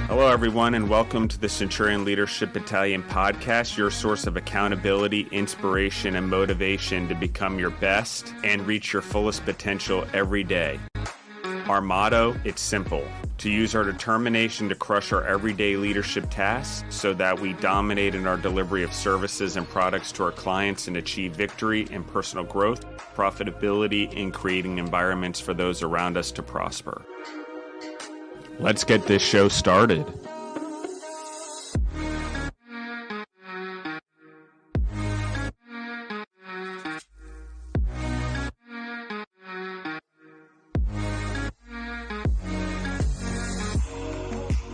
Hello, everyone, and welcome to the Centurion Leadership Battalion podcast, your source of accountability, inspiration, and motivation to become your best and reach your fullest potential every day. Our motto, it's simple: to use our determination to crush our everyday leadership tasks so that we dominate in our delivery of services and products to our clients and achieve victory and personal growth, profitability, and creating environments for those around us to prosper. Let's get this show started.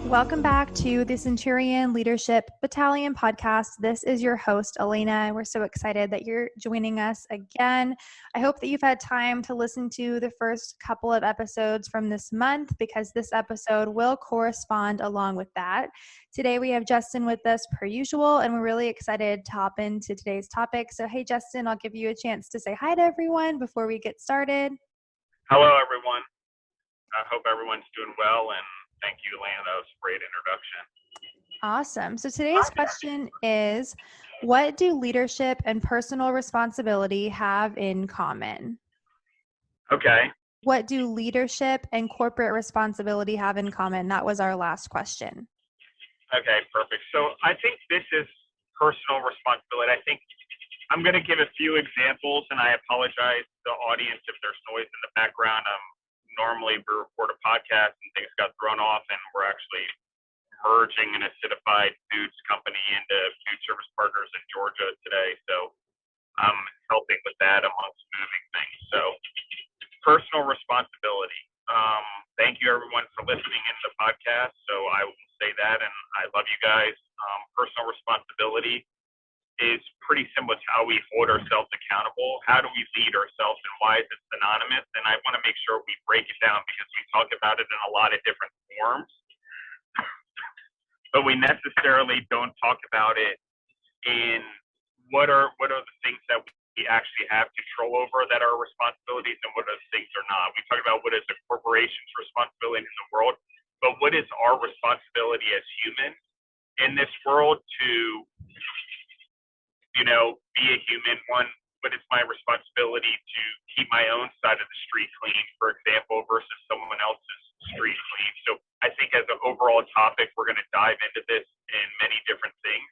Welcome back to the Centurion Leadership Battalion podcast. This is your host, Elena. We're so excited that you're joining us again. I hope that you've had time to listen to the first couple of episodes from this month, because this episode will correspond along with that. Today we have Justin with us per usual, and we're really excited to hop into today's topic. So hey, Justin, I'll give you a chance to say hi to everyone before we get started. Hello, everyone. I hope everyone's doing well, and thank you, Elena. That was a great introduction. Awesome. So today's question is, what do leadership and personal responsibility have in common? Okay. What do leadership and corporate responsibility have in common? That was our last question. Okay, perfect. So I think this is personal responsibility. I think I'm going to give a few examples, and I apologize to the audience if there's noise in the background. Normally we record a podcast and things got thrown off, and we're actually merging an acidified foods company into Food Service Partners in Georgia today. So I'm helping with that amongst moving things. So personal responsibility. Thank you everyone for listening in the podcast. So I will say that, and I love you guys. Personal responsibility is pretty similar to how we hold ourselves accountable. How do we lead ourselves, and why is it synonymous? And I want to make sure we break it down, because we talk about it in a lot of different forms, but we necessarily don't talk about it in what are the things that we actually have control over that are responsibilities, and what are the things are not. We talk about what is a corporation's responsibility in the world, but what is our responsibility as humans in this world to be a human. One, what is my responsibility to keep my own side of the street clean, for example, versus someone else's street clean? So I think as an overall topic, we're going to dive into this in many different things.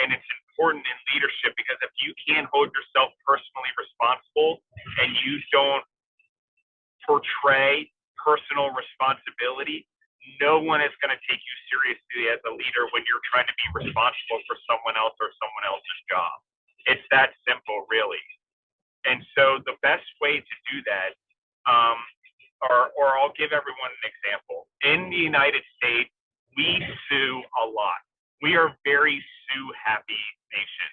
And it's important in leadership, because if you can't hold yourself personally responsible and you don't portray personal responsibility, no one is going to take you seriously as a leader when you're trying to be responsible for someone else or someone else's job. It's that simple, really. And so the best way to do that, or I'll give everyone an example. In the United States, we sue a lot. We are a very sue-happy nation.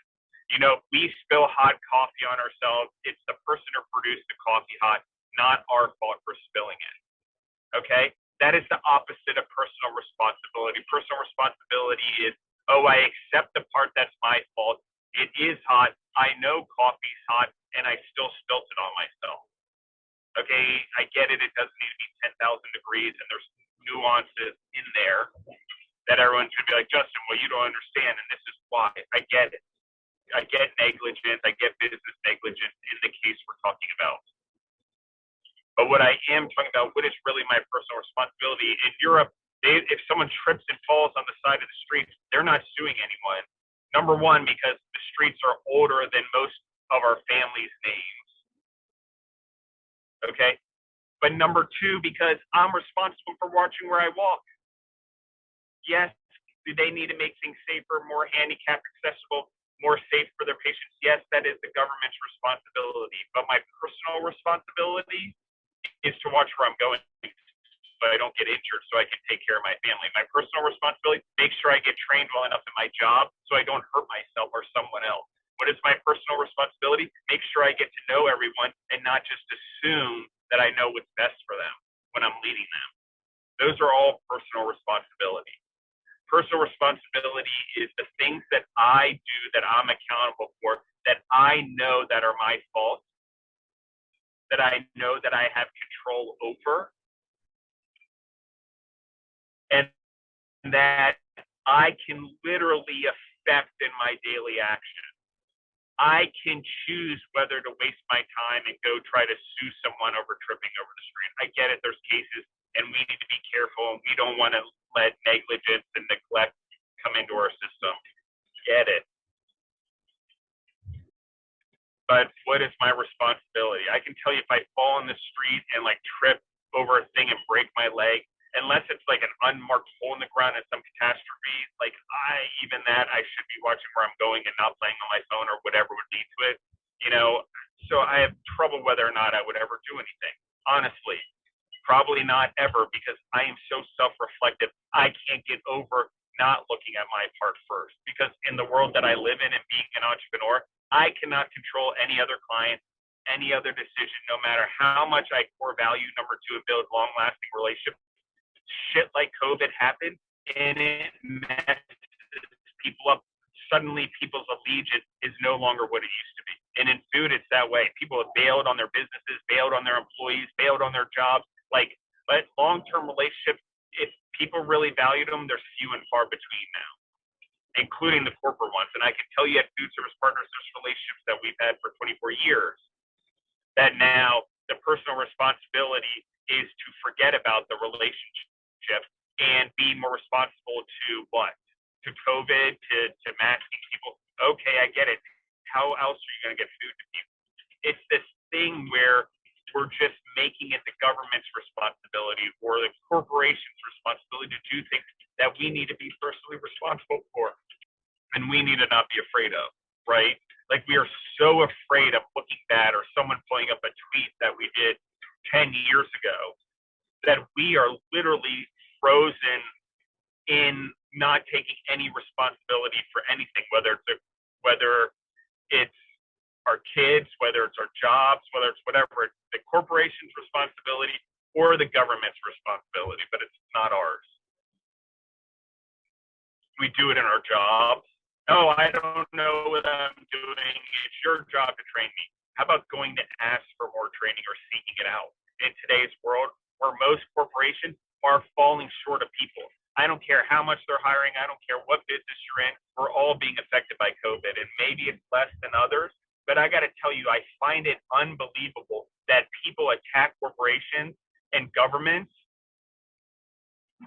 We spill hot coffee on ourselves. It's the person who produced the coffee hot, not our fault for spilling it. Okay? That is the opposite of personal responsibility. Personal responsibility is, I accept the part that's my fault. It is hot. I know coffee's hot, and I still spilt it on myself. Okay, I get it. It doesn't need to be 10,000 degrees, and there's nuances in there that everyone's going to be like, Justin, well, you don't understand, and this is why. I get it. I get negligence. I get business negligence in the case we're talking about. But what I am talking about, what is really my personal responsibility? In Europe, if someone trips and falls on the side of the street, they're not suing anyone. Number one, because the streets are older than most of our families' names. Okay? But number two, because I'm responsible for watching where I walk. Yes, do they need to make things safer, more handicap accessible, more safe for their patients? Yes, that is the government's responsibility. But my personal responsibility is to watch where I'm going, so I don't get injured, so I can take care of my family. My personal responsibility, make sure I get trained well enough in my job so I don't hurt myself or someone else. What is my personal responsibility? Make sure I get to know everyone and not just assume that I know what's best for them when I'm leading them. Those are all personal responsibility. Personal responsibility is the things that I do that I'm accountable for, that I know that are my fault, that I know that I have control over, and that I can literally affect in my daily action. I can choose whether to waste my time and go try to sue someone over tripping over the street. I get it, there's cases, and we need to be careful, and we don't want to let negligence and neglect come into our system. Get it. But what is my responsibility? I can tell you if I fall in the street and like trip over a thing and break my leg, unless it's like an unmarked hole in the ground and some catastrophe, like I should be watching where I'm going and not playing on my phone or whatever would lead to it, you know. So I have trouble whether or not I would ever do anything. Honestly, probably not ever, because I am so self-reflective. I can't get over not looking at my part first, because in the world that I live in and being an entrepreneur, I cannot control any other client, any other decision, no matter how much I core value, number two, and build long-lasting relationships. Shit like COVID happened, and it messes people up. Suddenly, people's allegiance is no longer what it used to be. And in food, it's that way. People have bailed on their businesses, bailed on their employees, bailed on their jobs. But long-term relationships, if people really valued them, there's few and far between now, including the corporate ones. And I can tell you at Food Service Partners, there's relationships that we've had for 24 years that now the personal responsibility is to forget about the relationship and be more responsible to what? To COVID, to masking people. Okay, I get it. How else are you going to get food to people? It's this thing where we're just making it the government's responsibility or the corporation's responsibility to do things that we need to be personally responsible for, and we need to not be afraid of, right? Like, we are so afraid of looking bad or someone pulling up a tweet that we did 10 years ago that we are literally frozen in not taking any responsibility for anything, whether it's our kids, whether it's our jobs, whether it's whatever. It's the corporation's responsibility or the government's responsibility, but it's not ours. We do it in our jobs. Oh, I don't know what I'm doing. It's your job to train me. How about going to ask for more training or seeking it out? In today's world, where most corporations are falling short of people. I don't care how much they're hiring. I don't care what business you're in. We're all being affected by COVID, and maybe it's less than others. But I got to tell you, I find it unbelievable that people attack corporations and governments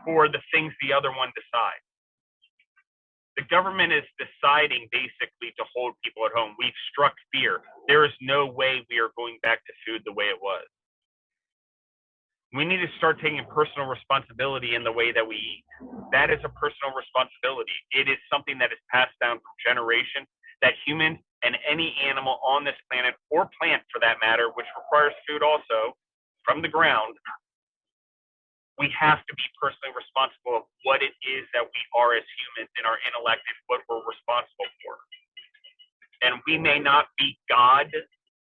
for the things the other one decides. The government is deciding basically to hold people at home. We've struck fear. There is no way we are going back to food the way it was. We need to start taking personal responsibility in the way that we eat. That is a personal responsibility. It is something that is passed down from generation, that humans and any animal on this planet, or plant for that matter, which requires food also from the ground, we have to be personally responsible of what it is that we are as humans in our intellect and what we're responsible for. And we may not be God,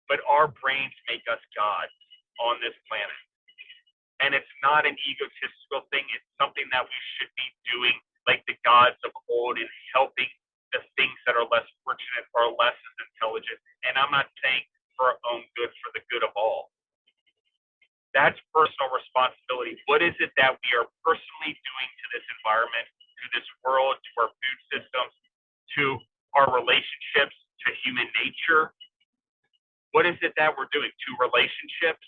but our brains make us God on this planet. And it's not an egotistical thing. It's something that we should be doing like the gods of old in helping the things that are less fortunate or less as intelligent. And I'm not saying for our own good, for the good of all. That's personal responsibility. What is it that we are personally doing to this environment, to this world, to our food systems, to our relationships, to human nature? What is it that we're doing to relationships?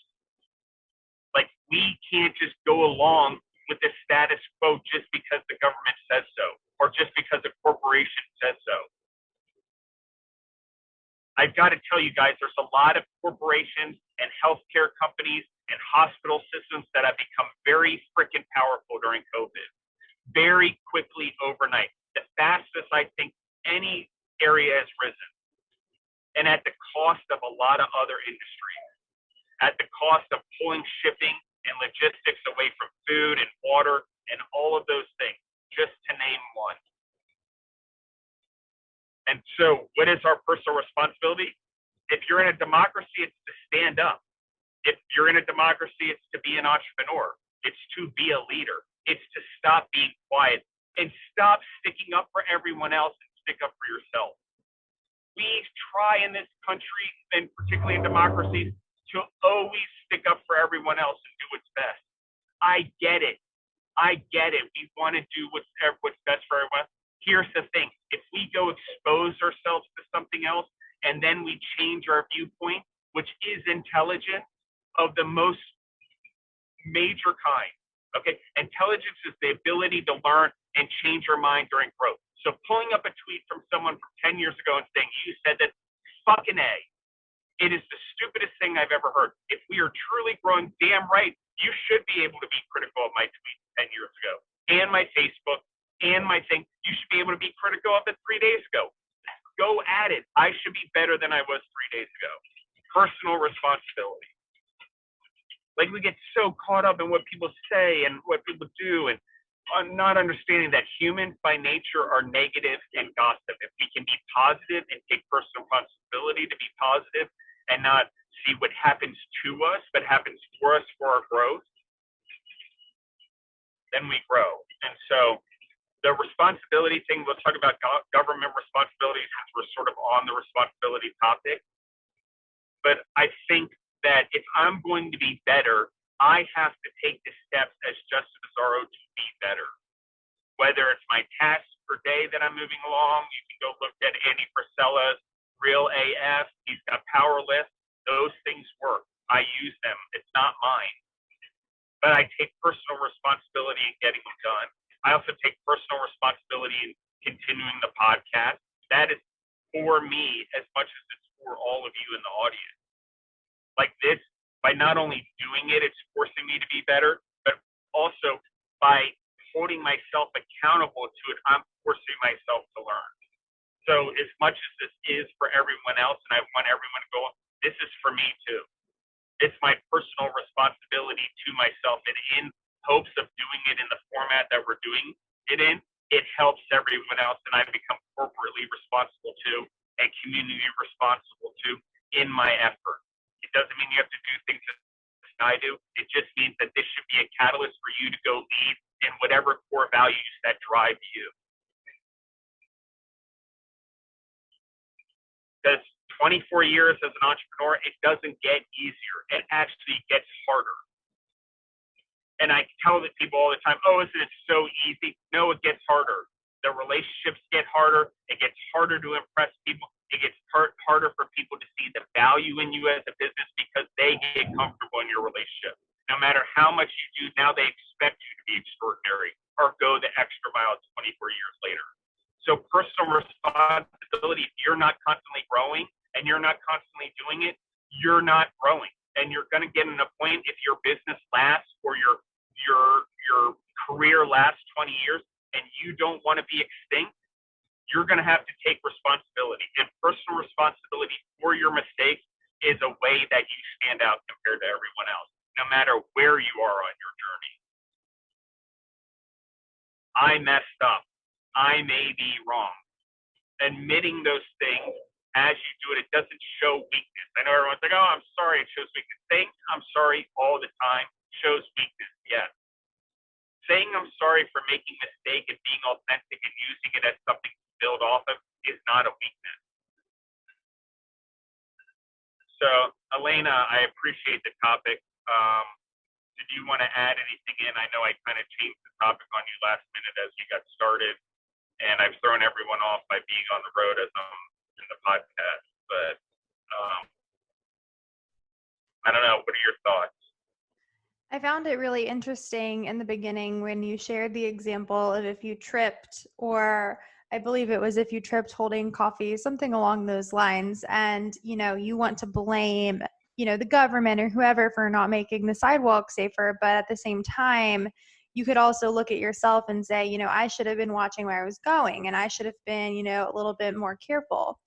Like, we can't just go along with the status quo just because the government says so, or just because a corporation says so. I've got to tell you guys, there's a lot of corporations and healthcare companies and hospital systems that have become very freaking powerful during COVID. Very quickly overnight. The fastest I think any area has risen. And at the cost of a lot of other industries. At the cost of pulling shipping and logistics away from food and water and all of those things, just to name one. And so what is our personal responsibility? If you're in a democracy, it's to stand up. If you're in a democracy, it's to be an entrepreneur. It's to be a leader. It's to stop being quiet and stop sticking up for everyone else and stick up for yourself. We try in this country, and particularly in democracies, to always stick up for everyone else and do what's best. I get it. I get it. We want to do what's best for everyone. Here's the thing. If we go expose ourselves to something else and then we change our viewpoint, which is intelligence of the most major kind, okay? Intelligence is the ability to learn and change your mind during growth. So pulling up a tweet from someone from 10 years ago and saying, you said that, fucking A. It is the stupidest thing I've ever heard. If we are truly growing, damn right, you should be able to be critical of my tweets 10 years ago and my Facebook and my thing. You should be able to be critical of it 3 days ago. Go at it. I should be better than I was 3 days ago. Personal responsibility. Like, we get so caught up in what people say and what people do and not understanding that humans by nature are negative and gossip. If we can be positive and take personal responsibility to be positive and not see what happens to us, but happens for us for our growth, then we grow. And so the responsibility thing, let's talk about government responsibilities since we're sort of on the responsibility topic. But I think that if I'm going to be better, I have to take the steps as Justin Bizarro to be better. Whether it's my tasks per day that I'm moving along, you can go look at Andy Frisella's Real AF. He's got Power List. Those things work. I use them. It's not mine. But I take personal responsibility in getting them done. I also take personal responsibility in continuing the podcast. That is for me as much as it's for all of you in the audience. Like this, by not only doing it, it's forcing me to be better, but also by holding myself accountable to it, I'm forcing myself to learn. So as much as this is for everyone else, and I want everyone to go, this is for me too. It's my personal responsibility to myself, and in hopes of doing it in the format that we're doing it in, it helps everyone else, and I become corporately responsible too, and community responsible too in my effort. It doesn't mean you have to do things as I do. It just means that this should be a catalyst for you to go lead in whatever core values that drive you. Because 24 years as an entrepreneur, it doesn't get easier. It actually gets harder. And I tell the people all the time, oh, isn't it so easy? No, it gets harder. The relationships get harder. It gets harder to impress people. It gets harder for people to see the value in you as a business because they get comfortable in your relationship. No matter how much you do, now they expect you to be extraordinary or go the extra mile 24 years later. So personal responsibility, if you're not constantly growing and you're not constantly doing it, you're not growing. And you're going to get in a point, if your business lasts or your career lasts 20 years and you don't want to be extinct, you're going to have to take responsibility. And personal responsibility for your mistakes is a way that you stand out compared to everyone else, no matter where you are on your journey. I messed up. I may be wrong. Admitting those things as you do it, it doesn't show weakness. I know everyone's like, oh, I'm sorry, it shows weakness. Saying I'm sorry all the time shows weakness, yes. Saying I'm sorry for making a mistake and being authentic and using it as something to build off of is not a weakness. So, Elena, I appreciate the topic. Did you want to add anything in? I know I kind of changed the topic on you last minute as you got started, and I've thrown everyone off by being on the road as I'm in the podcast. But I don't know. What are your thoughts? I found it really interesting in the beginning when you shared the example of if you tripped, or I believe it was if you tripped holding coffee, something along those lines, and you want to blame the government or whoever for not making the sidewalk safer, but at the same time you could also look at yourself and say, I should have been watching where I was going, and I should have been a little bit more careful.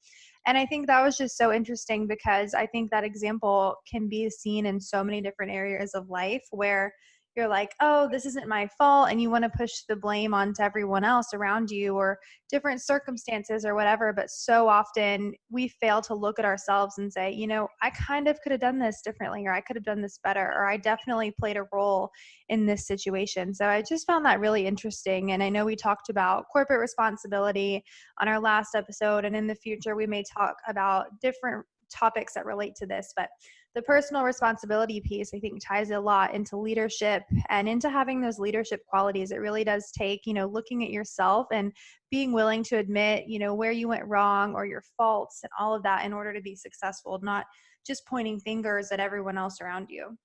And I think that was just so interesting because I think that example can be seen in so many different areas of life where you're like, oh, this isn't my fault. And you want to push the blame onto everyone else around you or different circumstances or whatever. But so often we fail to look at ourselves and say, I kind of could have done this differently, or I could have done this better, or I definitely played a role in this situation. So I just found that really interesting. And I know we talked about corporate responsibility on our last episode, and in the future we may talk about different topics that relate to this, but the personal responsibility piece, I think, ties a lot into leadership and into having those leadership qualities. It really does take, looking at yourself and being willing to admit, where you went wrong or your faults and all of that in order to be successful, not just pointing fingers at everyone else around you.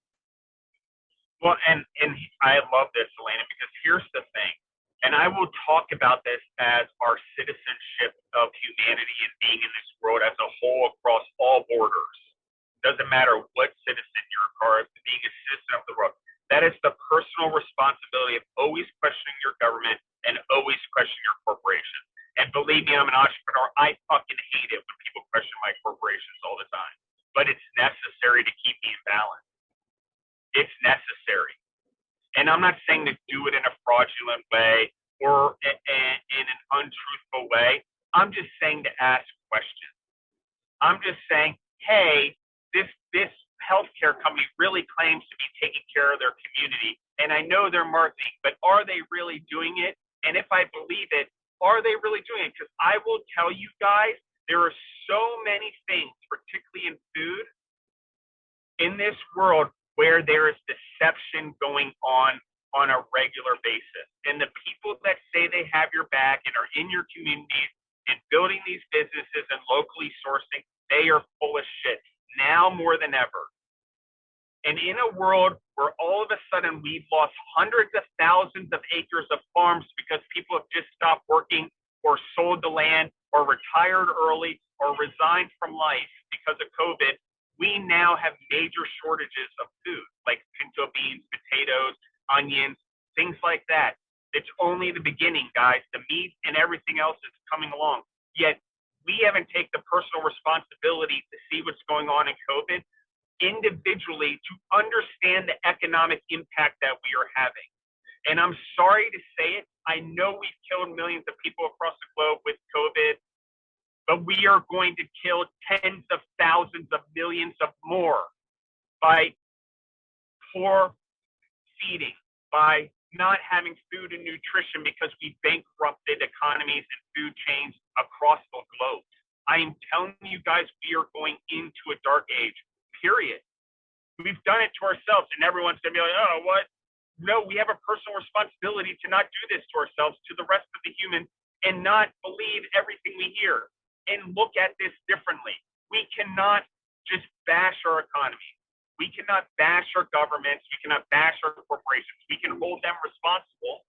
Well, and I love this, Elena, because here's the thing, and I will talk about this as our citizenship of humanity and being in this world as a whole across all borders. Doesn't matter what citizen you're a part of, being a citizen of the world. That is the personal responsibility of always questioning your government and always questioning your corporation. And believe me, I'm an entrepreneur. I fucking hate it when people question my corporations all the time. But it's necessary to keep me in balance. It's necessary. And I'm not saying to do it in a fraudulent way or in an untruthful way. I'm just saying to ask questions. I'm just saying, hey, this healthcare company really claims to be taking care of their community, and I know they're marketing, but are they really doing it? And if I believe it, are they really doing it? Because I will tell you guys, there are so many things, particularly in food, in this world where there is deception going on a regular basis. And the people that say they have your back and are in your communities and building these businesses and locally sourcing, they are full of shit now more than ever. And in a world where all of a sudden we've lost hundreds of thousands of acres of farms because people have just stopped working or sold the land or retired early or resigned from life because of COVID, we now have major shortages of food, like pinto beans, potatoes, onions, things like that. It's only the beginning, guys. The meat and everything else is coming along. Yet we haven't taken the personal responsibility to see what's going on in COVID individually to understand the economic impact that we are having. And I'm sorry to say it, I know we've killed millions of people across the globe with COVID, but we are going to kill tens of thousands of millions of more by poor feeding, by not having food and nutrition because we bankrupted economies and food chains across the globe. I am telling you guys, we are going into a dark age, period. We've done it to ourselves, and everyone's going to be like, oh, what? No, we have a personal responsibility to not do this to ourselves, to the rest of the humans, and not believe everything we hear. And look at this differently. We cannot just bash our economy. We cannot bash our governments. We cannot bash our corporations. We can hold them responsible,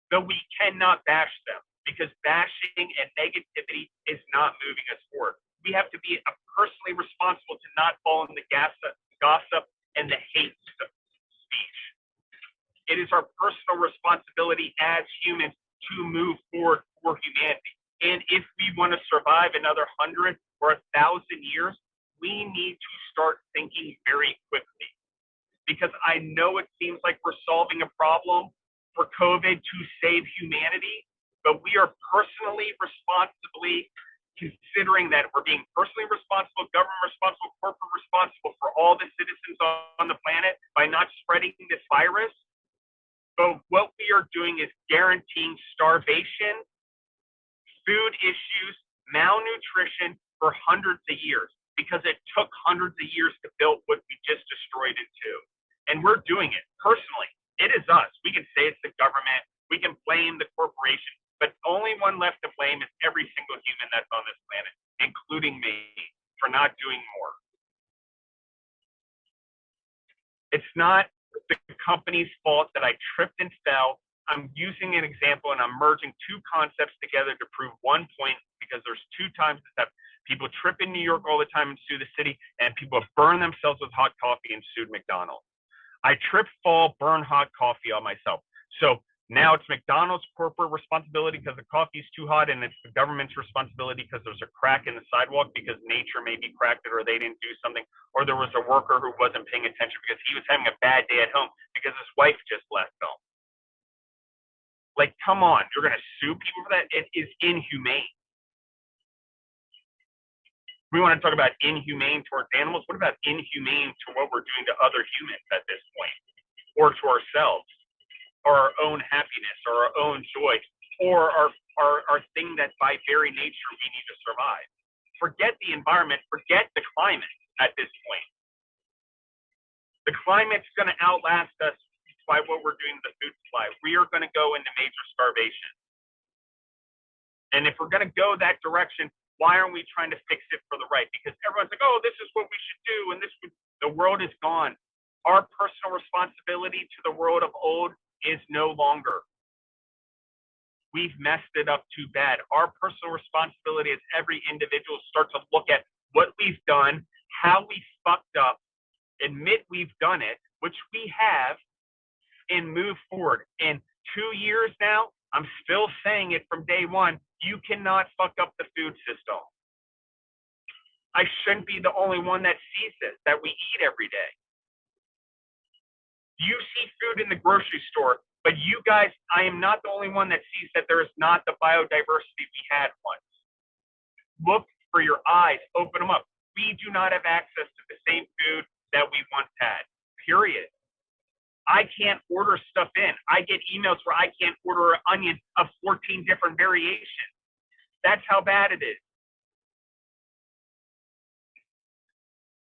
but we cannot bash them because bashing and negativity is not moving us forward. We have to be personally responsible to not fall in the gossip and the hate speech. It is our personal responsibility as humans to move forward for humanity. And if we want to survive another 100 or 1,000 years, we need to start thinking very quickly. Because I know it seems like we're solving a problem for COVID to save humanity, but we are personally responsibly considering that we're being personally responsible, government responsible, corporate responsible for all the citizens on the planet by not spreading this virus. But what we are doing is guaranteeing starvation, food issues, malnutrition for hundreds of years because it took hundreds of years to build what we just destroyed it to. And we're doing it personally. It is us. We can say it's the government. We can blame the corporation, but only one left to blame is every single human that's on this planet, including me, for not doing more. It's not the company's fault that I tripped and fell. I'm using an example and I'm merging two concepts together to prove one point because there's two times that people trip in New York all the time and sue the city, and people burn themselves with hot coffee and sued McDonald's. I trip, fall, burn hot coffee on myself. So now it's McDonald's corporate responsibility because the coffee is too hot, and it's the government's responsibility because there's a crack in the sidewalk because nature maybe cracked it or they didn't do something, or there was a worker who wasn't paying attention because he was having a bad day at home because his wife just left home. Like, come on, you're going to sue people for that? It is inhumane. We want to talk about inhumane towards animals. What about inhumane to what we're doing to other humans at this point, or to ourselves, or our own happiness, or our own joy, or our thing that by very nature we need to survive? Forget the environment, forget the climate at this point. The climate's going to outlast us by what we're doing to the food supply. We are going to go into major starvation. And if we're going to go that direction, why aren't we trying to fix it for the right? Because everyone's like, oh, this is what we should do, and the world is gone. Our personal responsibility to the world of old is no longer. We've messed it up too bad. Our personal responsibility as every individual start to look at what we've done, how we fucked up, admit we've done it, which we have, and move forward. In 2 years now, I'm still saying it from day one, you cannot fuck up the food system. I shouldn't be the only one that sees this, that we eat every day. You see food in the grocery store, but you guys, I am not the only one that sees that there is not the biodiversity we had once. Look for your eyes, open them up. We do not have access to the same food that we once had, period. I can't order stuff in. I get emails where I can't order an onion of 14 different variations. That's how bad it is.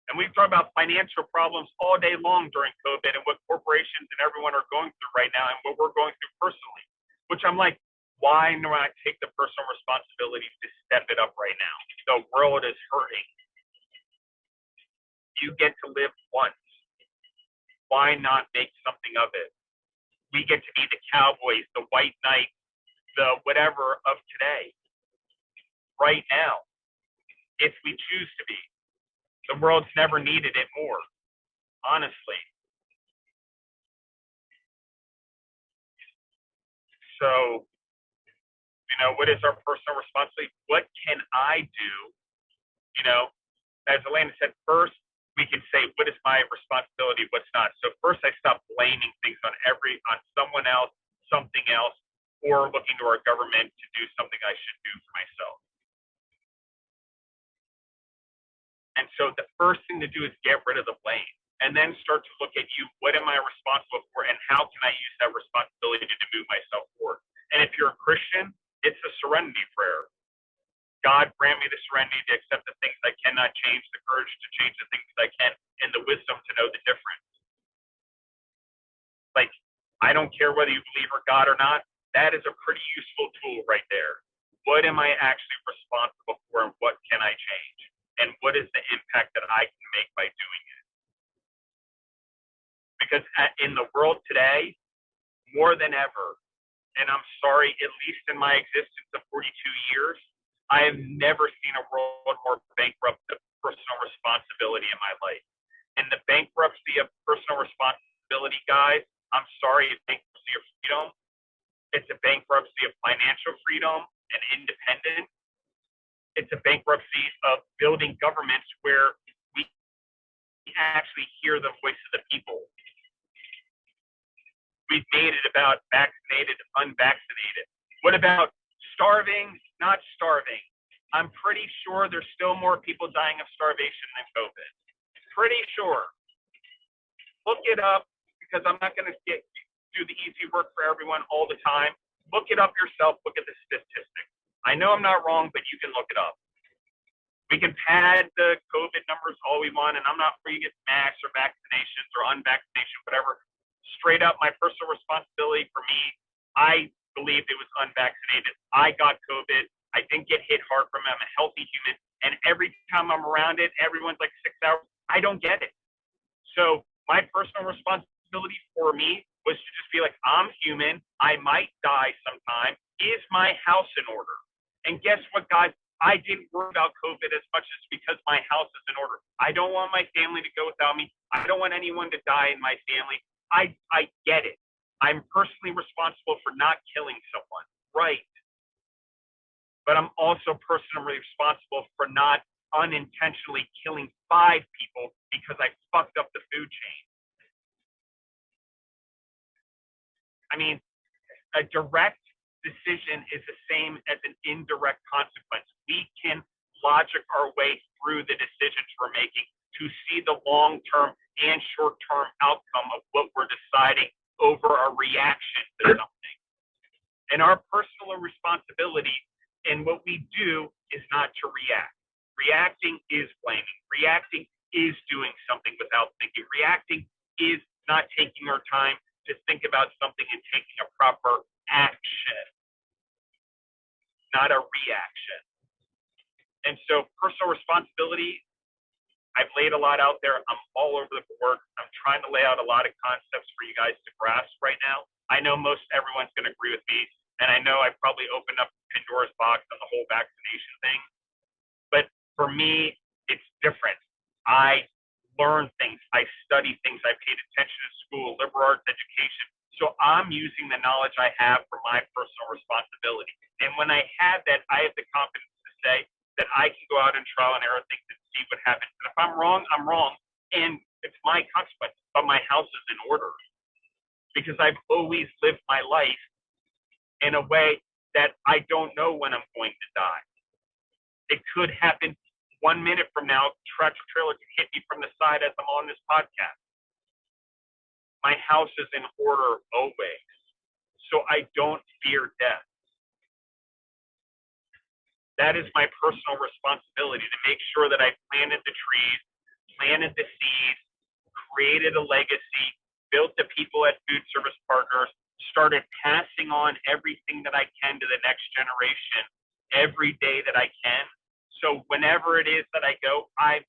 And we've talked about financial problems all day long during COVID and what corporations and everyone are going through right now and what we're going through personally, which I'm like, why not take the personal responsibility to step it up right now? The world is hurting. You get to live once. Why not make something of it? We get to be the cowboys, the white knights, the whatever of today, right now, if we choose to be. The world's never needed it more, honestly. So, what is our personal responsibility? What can I do? As Elena said, first, we can say, what is my responsibility, what's not. So first I stop blaming things on someone else, something else, or looking to our government to do something I should do for myself. And so the first thing to do is get rid of the blame and then start to look at what am I responsible for and how can I use that responsibility to move myself forward? And if you're a Christian, it's a serenity prayer. God grant me the serenity to accept the things I cannot change, the courage to change the things I can, and the wisdom to know the difference. Like, I don't care whether you believe in God or not, that is a pretty useful tool right there. What am I actually responsible for and what can I change? And what is the impact that I can make by doing it? Because in the world today, more than ever, and I'm sorry, at least in my existence of 42 years, I have never seen a world more bankrupt of personal responsibility in my life. And the bankruptcy of personal responsibility, guys, I'm sorry, it's bankruptcy of freedom. It's a bankruptcy of financial freedom and independence. It's a bankruptcy of building governments where we actually hear the voice of the people. We've made it about vaccinated, unvaccinated. What about starving, not starving? I'm pretty sure there's still more people dying of starvation than COVID. Pretty sure. Look it up, because I'm not going to do the easy work for everyone all the time. Look it up yourself. Look at the statistics. I know I'm not wrong, but you can look it up. We can pad the COVID numbers all we want, and I'm not where you get masks or vaccinations or unvaccination, whatever. Straight up, my personal responsibility for me, I believed it was unvaccinated. I got COVID. I didn't get hit hard from it. I'm a healthy human. And every time I'm around it, everyone's like 6 hours. I don't get it. So my personal responsibility for me was to just be like, I'm human. I might die sometime. Is my house in order? And guess what, guys? I didn't worry about COVID as much as because my house is in order. I don't want my family to go without me. I don't want anyone to die in my family. I get it. I'm personally responsible for not killing someone, right? But I'm also personally responsible for not unintentionally killing 5 people because I fucked up the food chain. I mean, a direct decision is the same as an indirect consequence. We can logic our way through the decisions we're making to see the long-term and short-term outcome of what we're deciding over a reaction to something. And our personal responsibility in what we do is not to react. Reacting is blaming. Reacting is doing something without thinking. Reacting is not taking our time to think about something and taking a proper action, not a reaction. And so personal responsibility, I've laid a lot out there. I'm all over the board. I'm trying to lay out a lot of concepts for you guys to grasp right now. I know most everyone's going to agree with me, and I know I probably opened up Pandora's box on the whole vaccination thing. But for me, it's different. I learn things. I study things. I paid attention to school, liberal arts education. So I'm using the knowledge I have for my personal responsibility. And when I have that, I have the confidence to say that I can go out and trial and error things and see what happens. And if I'm wrong, I'm wrong. And it's my consequence, but my house is in order. Because I've always lived my life in a way that I don't know when I'm going to die. It could happen 1 minute from now, tractor trailer could hit me from the side as I'm on this podcast. My house is in order always. So I don't fear death. That is my personal responsibility, to make sure that I planted the trees, planted the seeds, created a legacy, built the people at Food Service Partners, started passing on everything that I can to the next generation every day that I can. So whenever it is that I go, I've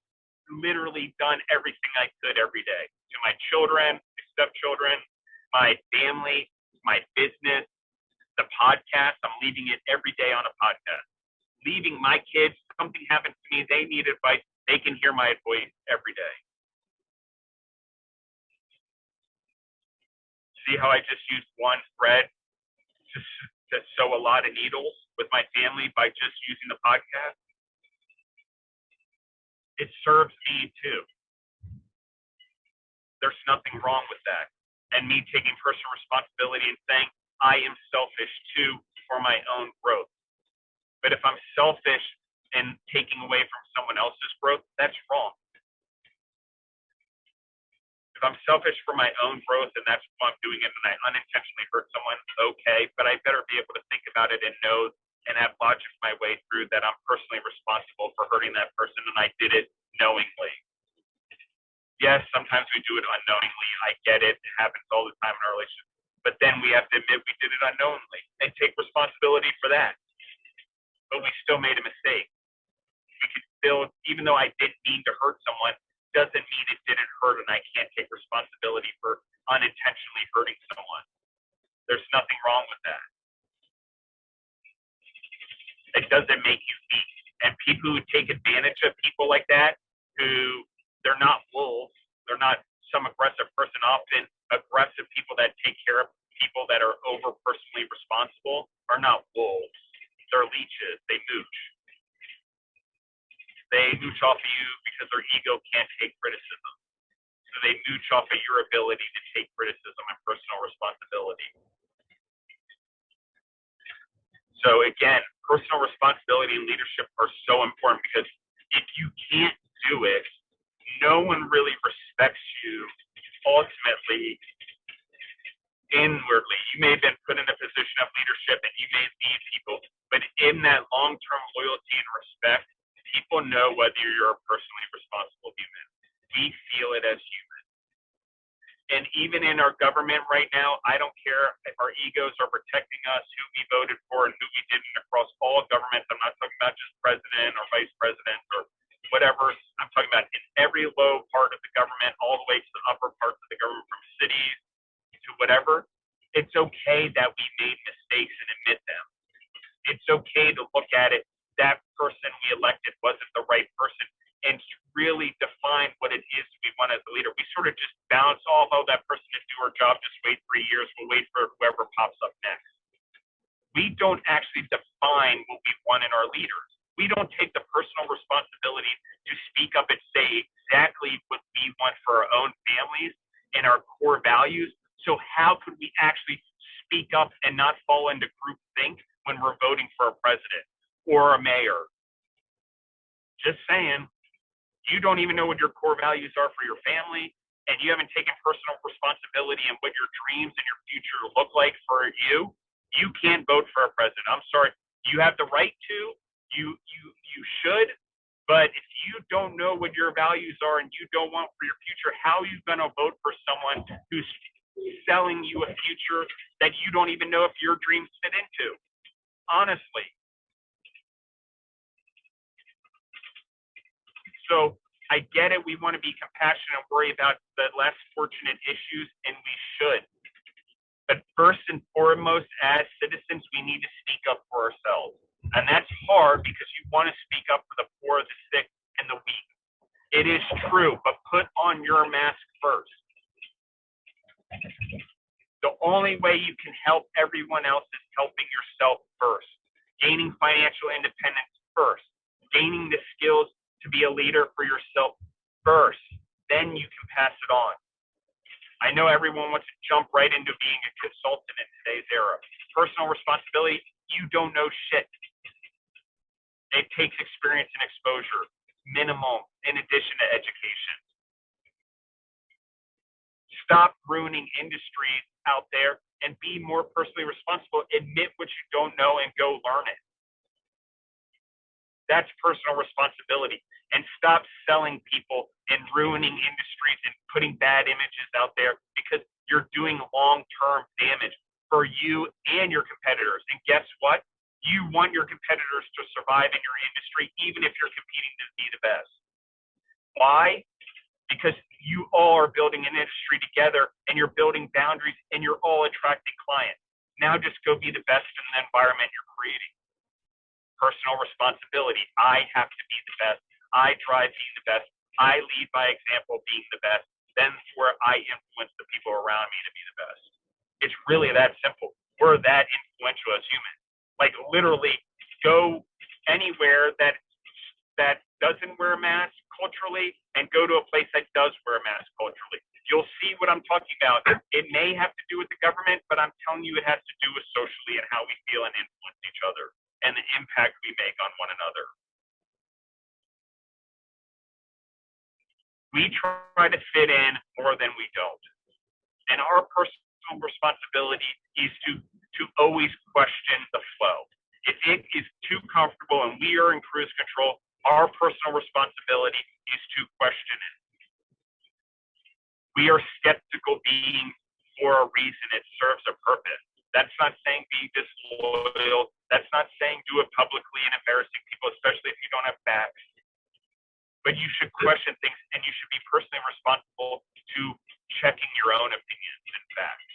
literally done everything I could every day. To my children, my stepchildren, my family, my business, the podcast, I'm leaving it every day on a podcast. Leaving my kids, something happens to me, they need advice, they can hear my voice every day. See how I just used one thread to sew a lot of needles with my family by just using the podcast? It serves me too. There's nothing wrong with that. And me taking personal responsibility and saying, I am selfish too for my own growth. But if I'm selfish and taking away from someone else's growth, that's wrong. If I'm selfish for my own growth and that's why I'm doing it and I unintentionally hurt someone, okay, but I better be able to think about it and know and have logic my way through that I'm personally responsible for hurting that person and I did it knowingly. Yes, sometimes we do it unknowingly. I get it. It happens all the time in our relationship. But then we have to admit we did it unknowingly and take responsibility for that. But we still made a mistake. We could still, even though I didn't mean to hurt someone, doesn't mean it didn't hurt and I can't take responsibility for unintentionally hurting someone. There's nothing wrong with that. It doesn't make you weak. And people who take advantage of people like that, who they're not wolves, they're not some aggressive person. Often aggressive people that take care of people that are over personally responsible are not wolves. They're leeches. They mooch. They mooch off of you because their ego can't take criticism. So they mooch off of your ability to take criticism and personal responsibility. So again, personal responsibility and leadership are so important because if you can't do it, no one really respects you ultimately inwardly. You may have been put in a position of leadership and you may lead people, but in that long-term loyalty and respect, people know whether you're a personally responsible human. We feel it as human. And even in our government right now, I don't care if our egos are protecting us, who we voted for and who we didn't across all governments. I'm not talking about just president or vice president or whatever. I'm talking about in every low part of the government, all the way to the upper parts of the government, from cities to whatever. It's okay that we made mistakes and admit them. It's okay to look at it. That person we elected wasn't the right person, and to really define what it is we want as a leader. We sort of just bounce off, oh, that person didn't do our job, just wait 3 years, we'll wait for whoever pops up next. We don't actually define what we want in our leaders. We don't take the personal responsibility to speak up and say exactly what we want for our own families and our core values. So how could we actually speak up and not fall into groupthink when we're voting for a president or a mayor? Just saying. You don't even know what your core values are for your family, and you haven't taken personal responsibility and what your dreams and your future look like for you. You can't vote for a president. I'm sorry. You have the right to. You should, But if you don't know what your values are and you don't want for your future, how are you going to vote for someone who's selling you a future that you don't even know if your dreams fit into? Honestly. So I get it. We want to be compassionate and worry about the less fortunate issues, and we should. But first and foremost, as citizens, we need to speak up for ourselves. And that's hard because you want to speak up for the poor, the sick, and the weak. It is true, but put on your mask first. The only way you can help everyone else is helping yourself first. Gaining financial independence first. Gaining the skills to be a leader for yourself first. Then you can pass it on. I know everyone wants to jump right into being a consultant in today's era. Personal responsibility, you don't know shit. It takes experience and exposure, minimum, in addition to education. Stop ruining industries out there and be more personally responsible. Admit what you don't know and go learn it. That's personal responsibility. And stop selling people and ruining industries and putting bad images out there, because you're doing long-term damage for you and your competitors. And guess what? You want your competitors to survive in your industry, even if you're competing to be the best. Why? Because you all are building an industry together, and you're building boundaries, and you're all attracting clients. Now just go be the best in the environment you're creating. Personal responsibility. I have to be the best. I drive being the best. I lead by example being the best. Then where I influence the people around me to be the best. It's really that simple. We're that influential as humans. Like literally go anywhere that doesn't wear a mask culturally and go to a place that does wear a mask culturally. You'll see what I'm talking about. It may have to do with the government, but I'm telling you it has to do with socially and how we feel and influence each other and the impact we make on one another. We try to fit in more than we don't. And our personal responsibility is to always question the flow. If it is too comfortable and we are in cruise control, our personal responsibility is to question it. We are skeptical beings for a reason. It serves a purpose. That's not saying be disloyal. That's not saying do it publicly and embarrassing people, especially if you don't have facts. But you should question things, and you should be personally responsible to checking your own opinions and facts.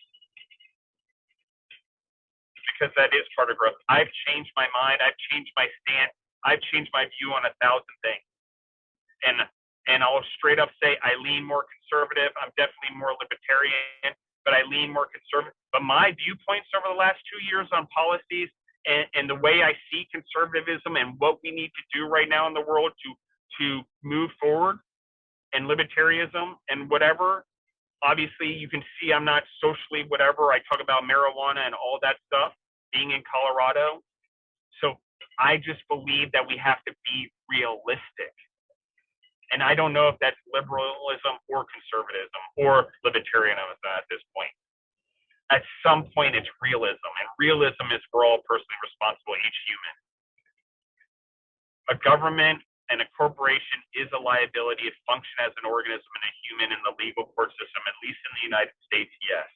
Because that is part of growth. I've changed my mind. I've changed my stance. I've changed my view on 1,000 things. And I'll straight up say I lean more conservative. I'm definitely more libertarian, but I lean more conservative. But my viewpoints over the last 2 years on policies and the way I see conservatism and what we need to do right now in the world to move forward, and libertarianism and whatever. Obviously, you can see I'm not socially whatever. I talk about marijuana and all that stuff, being in Colorado. So I just believe that we have to be realistic. And I don't know if that's liberalism or conservatism or libertarianism at this point. At some point, it's realism. And realism is we're all personally responsible, each human. A government and a corporation is a liability. It functions as an organism and a human in the legal court system, at least in the United States, yes.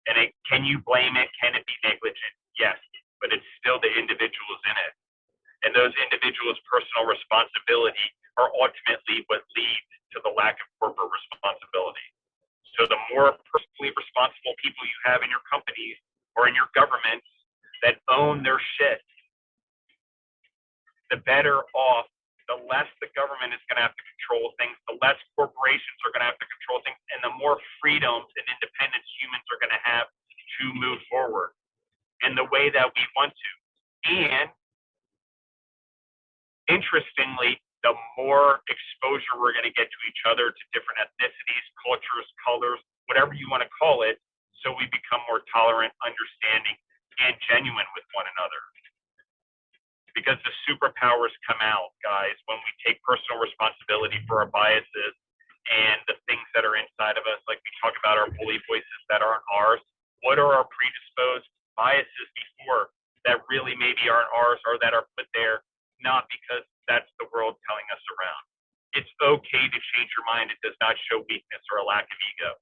And can you blame it? Can it be negligent? Yes. But it's still the individuals in it. And those individuals' personal responsibility are ultimately what leads to the lack of corporate responsibility. So the more personally responsible people you have in your companies or in your governments that own their shit, the better off. The less the government is going to have to control things, the less corporations are going to have to control things, and the more freedoms and independence humans are going to have to move forward in the way that we want to. And interestingly, the more exposure we're going to get to each other, to different ethnicities, cultures, colors, whatever you want to call it, so we become more tolerant, understanding, and genuine with one another. Because the superpowers come out, guys, when we take personal responsibility for our biases and the things that are inside of us, like we talk about our bully voices that aren't ours. What are our predisposed biases before that really maybe aren't ours or that are put there not because that's the world telling mind, it does not show weakness or a lack of ego.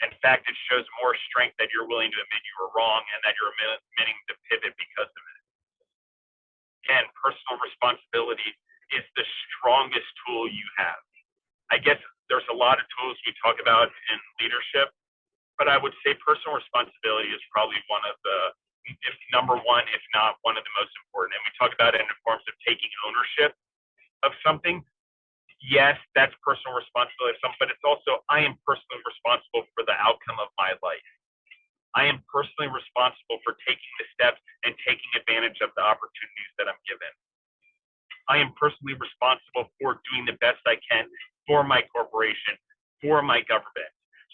In fact, it shows more strength that you're willing to admit you were wrong and that you're admitting to pivot because of it. Again, personal responsibility is the strongest tool you have. I guess there's a lot of tools we talk about in leadership, but I would say personal responsibility is probably one of the, if number one, if not one of the most important. And we talk about it in forms of taking ownership of something. Yes, that's personal responsibility, but it's also, I am personally responsible for the outcome of my life. I am personally responsible for taking the steps and taking advantage of the opportunities that I'm given. I am personally responsible for doing the best I can for my corporation, for my government,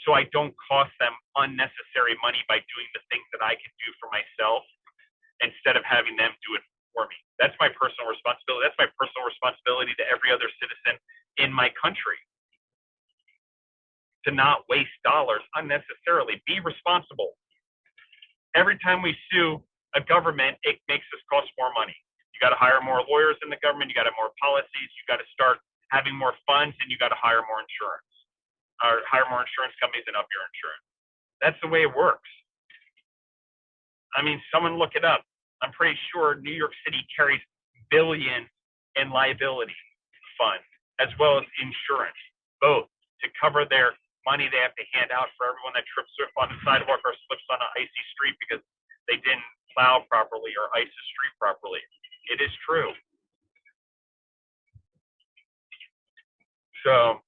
so I don't cost them unnecessary money by doing the things that I can do for myself instead of having them do it for me. That's my personal responsibility. That's my personal responsibility to every other citizen in my country. To not waste dollars unnecessarily. Be responsible. Every time we sue a government, it makes us cost more money. You got to hire more lawyers in the government. You got to have more policies. You got to start having more funds, and you got to hire more insurance, or hire more insurance companies and up your insurance. That's the way it works. I mean, someone look it up. I'm pretty sure New York City carries billions in liability fund, as well as insurance, both to cover their money they have to hand out for everyone that trips on the sidewalk or slips on an icy street because they didn't plow properly or ice the street properly. It is true. So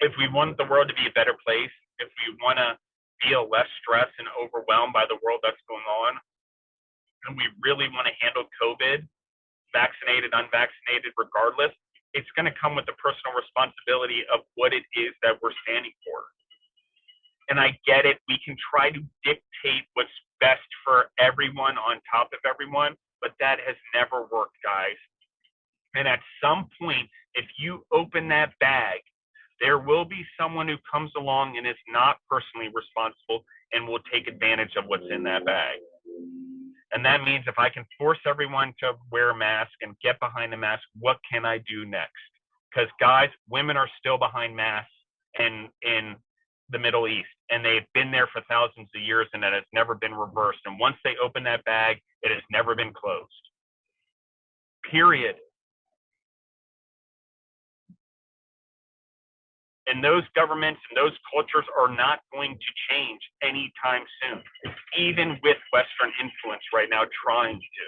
if we want the world to be a better place, if we want to feel less stressed and overwhelmed by the world that's going on, and we really want to handle COVID, vaccinated, unvaccinated, regardless, it's going to come with the personal responsibility of what it is that we're standing for. And I get it. We can try to dictate what's best for everyone on top of everyone, but that has never worked, guys. And at some point, if you open that bag, there will be someone who comes along and is not personally responsible and will take advantage of what's in that bag. And that means if I can force everyone to wear a mask and get behind the mask, what can I do next? Because, guys, women are still behind masks in the Middle East, and they've been there for thousands of years, and that has never been reversed. And once they open that bag, it has never been closed. Period. And those governments and those cultures are not going to change anytime soon, even with Western influence right now trying to.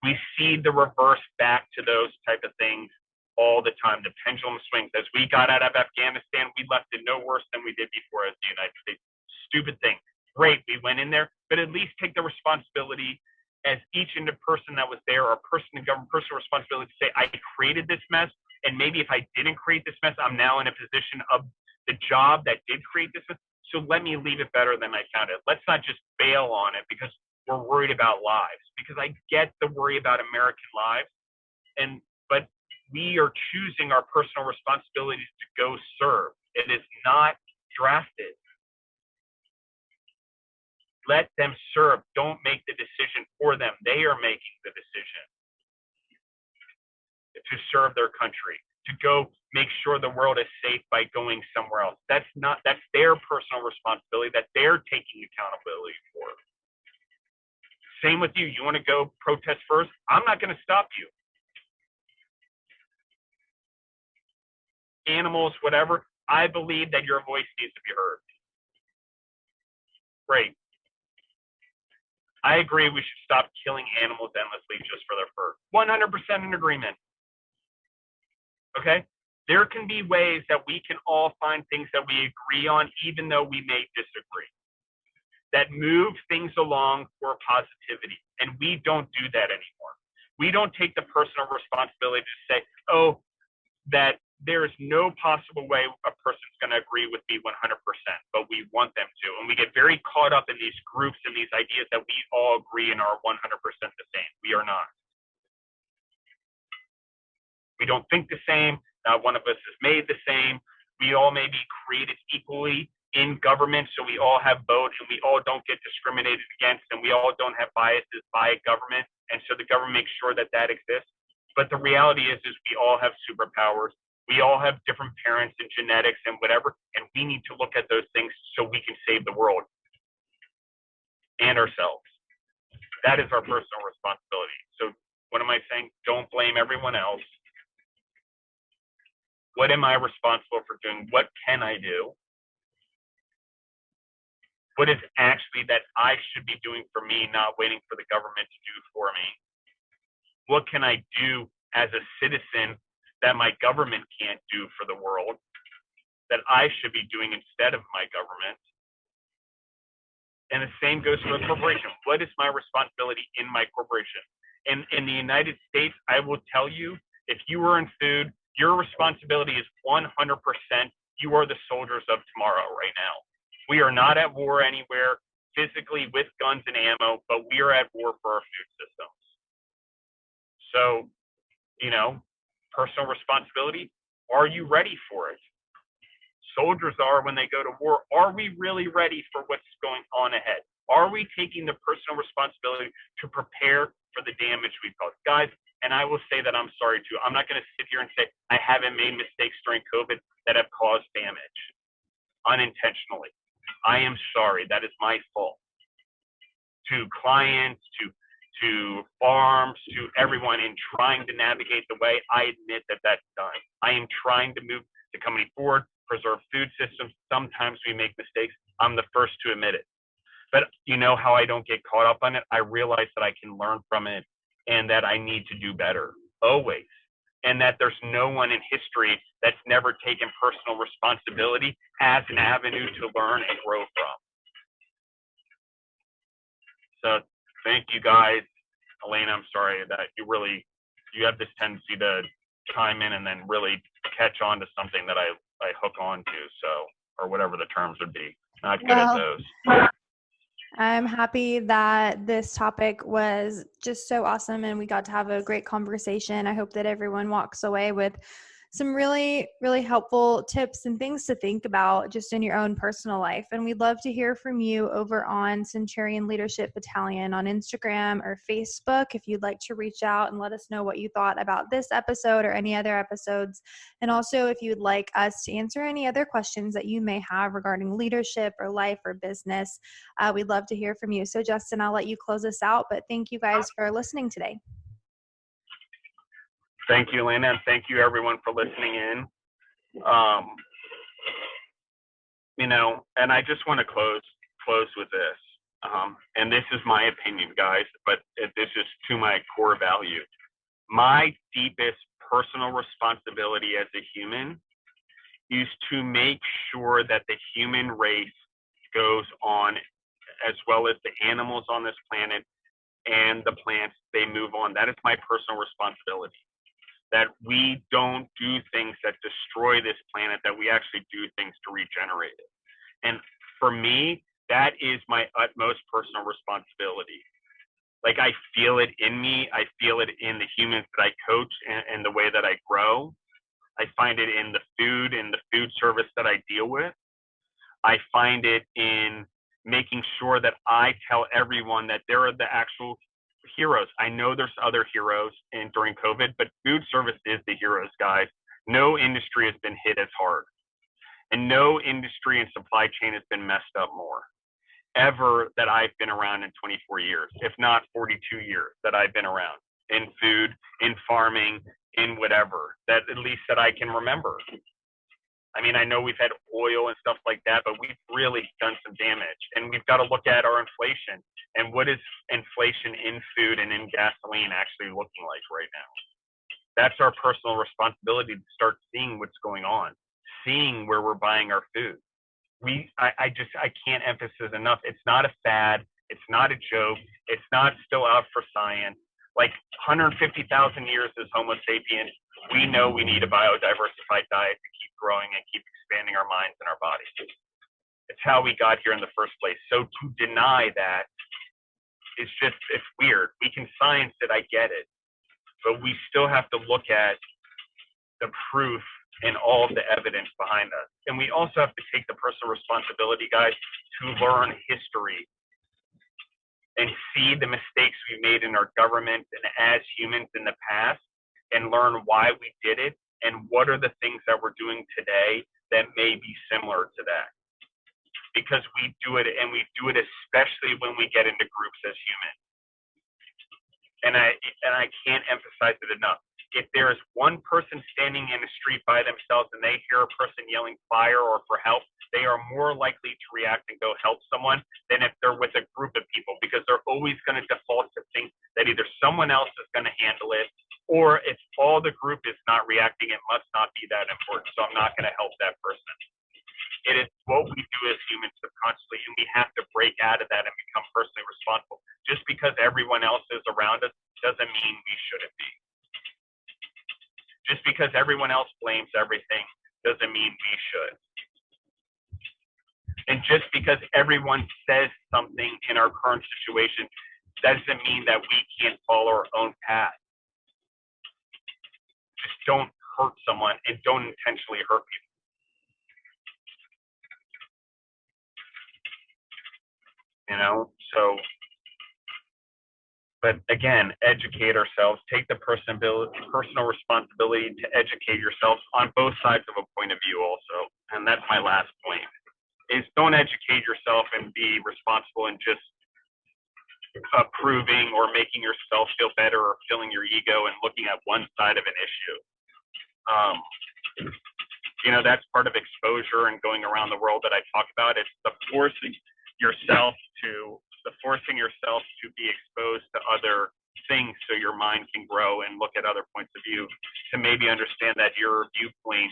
We see the reverse back to those type of things all the time. The pendulum swings. As we got out of Afghanistan, we left it no worse than we did before as the United States. Stupid thing. Great, we went in there, but at least take the responsibility as each and every person that was there, or person in government, personal responsibility to say, I created this mess. And maybe if I didn't create this mess, I'm now in a position of the job that did create this mess. So let me leave it better than I found it. Let's not just bail on it because we're worried about lives. Because I get the worry about American lives, but we are choosing our personal responsibilities to go serve. It is not drafted. Let them serve. Don't make the decision for them. They are making the decision to serve their country, to go make sure the world is safe by going somewhere else. That's their personal responsibility that they're taking accountability for. Same with you. You want to go protest first? I'm not going to stop you. Animals, whatever, I believe that your voice needs to be heard. Great. I agree we should stop killing animals endlessly just for their fur. 100% in agreement. Okay? There can be ways that we can all find things that we agree on, even though we may disagree, that move things along for positivity. And we don't do that anymore. We don't take the personal responsibility to say, oh, that there is no possible way a person's going to agree with me 100%, but we want them to. And we get very caught up in these groups and these ideas that we all agree and are 100% the same. We are not. We don't think the same. Not one of us is made the same. We all may be created equally in government, so we all have vote, and we all don't get discriminated against, and we all don't have biases by government, and so the government makes sure that that exists. But the reality is we all have superpowers. We all have different parents and genetics and whatever, and we need to look at those things so we can save the world and ourselves. That is our personal responsibility. So what am I saying? Don't blame everyone else. What am I responsible for doing? What can I do? What is actually that I should be doing for me, not waiting for the government to do for me? What can I do as a citizen that my government can't do for the world, that I should be doing instead of my government? And the same goes for a corporation. What is my responsibility in my corporation? In the United States, I will tell you, if you are in food, your responsibility is 100%. You are the soldiers of tomorrow right now. We are not at war anywhere physically with guns and ammo, but we are at war for our food systems. So, personal responsibility, are you ready for it? Soldiers are when they go to war. Are we really ready for what's going on ahead? Are we taking the personal responsibility to prepare for the damage we caused? Guys, and I will say that I'm sorry too. I'm not going to sit here and say I haven't made mistakes during COVID that have caused damage unintentionally. I am sorry. That is my fault. To clients, to farms, to everyone in trying to navigate the way, I admit that that's done. I am trying to move the company forward, preserve food systems. Sometimes we make mistakes. I'm the first to admit it. But you know how I don't get caught up on it? I realize that I can learn from it and that I need to do better, always. And that there's no one in history that's never taken personal responsibility as an avenue to learn and grow from. So thank you guys. Elena, I'm sorry that you have this tendency to chime in and then really catch on to something that I hook on to, or whatever the terms would be. Not good at those. I'm happy that this topic was just so awesome and we got to have a great conversation. I hope that everyone walks away with some really, really helpful tips and things to think about just in your own personal life. And we'd love to hear from you over on Centurion Leadership Battalion on Instagram or Facebook if you'd like to reach out and let us know what you thought about this episode or any other episodes. And also if you'd like us to answer any other questions that you may have regarding leadership or life or business, we'd love to hear from you. So Justin, I'll let you close us out, but thank you guys for listening today. Thank you, Elena, and thank you everyone for listening in. And I just want to close with this. And this is my opinion, guys, but this is to my core value. My deepest personal responsibility as a human is to make sure that the human race goes on, as well as the animals on this planet and the plants, they move on. That is my personal responsibility. That we don't do things that destroy this planet, that we actually do things to regenerate it. And for me, that is my utmost personal responsibility. Like, I feel it in me. I feel it in the humans that I coach and the way that I grow. I find it in the food service that I deal with. I find it in making sure that I tell everyone that there are the actual heroes. I know there's other heroes during COVID, but food service is the heroes, guys. No industry has been hit as hard. And no industry and supply chain has been messed up more ever that I've been around in 24 years, if not 42 years that I've been around in food, in farming, in whatever, that at least that I can remember. I mean, I know we've had oil and stuff like that, but we've really done some damage. And we've got to look at our inflation and what is inflation in food and in gasoline actually looking like right now. That's our personal responsibility to start seeing what's going on, seeing where we're buying our food. I can't emphasize enough. It's not a fad. It's not a joke. It's not still out for science. Like 150,000 years as Homo sapiens, we know we need a biodiversified diet to keep growing and keep expanding our minds and our bodies. It's how we got here in the first place. So to deny that, it's weird. We can science it, I get it. But we still have to look at the proof and all of the evidence behind us. And we also have to take the personal responsibility, guys, to learn history and see the mistakes we made in our government and as humans in the past and learn why we did it and what are the things that we're doing today that may be similar to that. Because we do it, and we do it especially when we get into groups as humans. And I can't emphasize it enough. If there is one person standing in the street by themselves and they hear a person yelling fire or for help, they are more likely to react and go help someone than if they're with a group of people, because they're always going to default to think that either someone else is going to handle it, or if all the group is not reacting, it must not be that important, so I'm not going to help that person. It is what we do as humans subconsciously, and we have to break out of that and become personally responsible. Just because everyone else is around us doesn't mean we shouldn't be. Just because everyone else blames everything doesn't mean we should. And just because everyone says something in our current situation doesn't mean that we can't follow our own path. Just don't hurt someone and don't intentionally hurt people. You know, so, but again, educate ourselves, take the personal responsibility to educate yourselves on both sides of a point of view also. And that's my last point, is don't educate yourself and be responsible and just approving or making yourself feel better or filling your ego and looking at one side of an issue. You know, that's part of exposure and going around the world that I talk about. It's the forcing yourself to be exposed to other things so your mind can grow and look at other points of view, to maybe understand that your viewpoint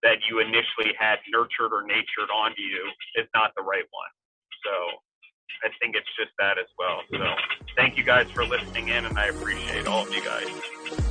that you initially had nurtured or natured onto you is not the right one. So I think it's just that as well. So thank you guys for listening in, and I appreciate all of you guys.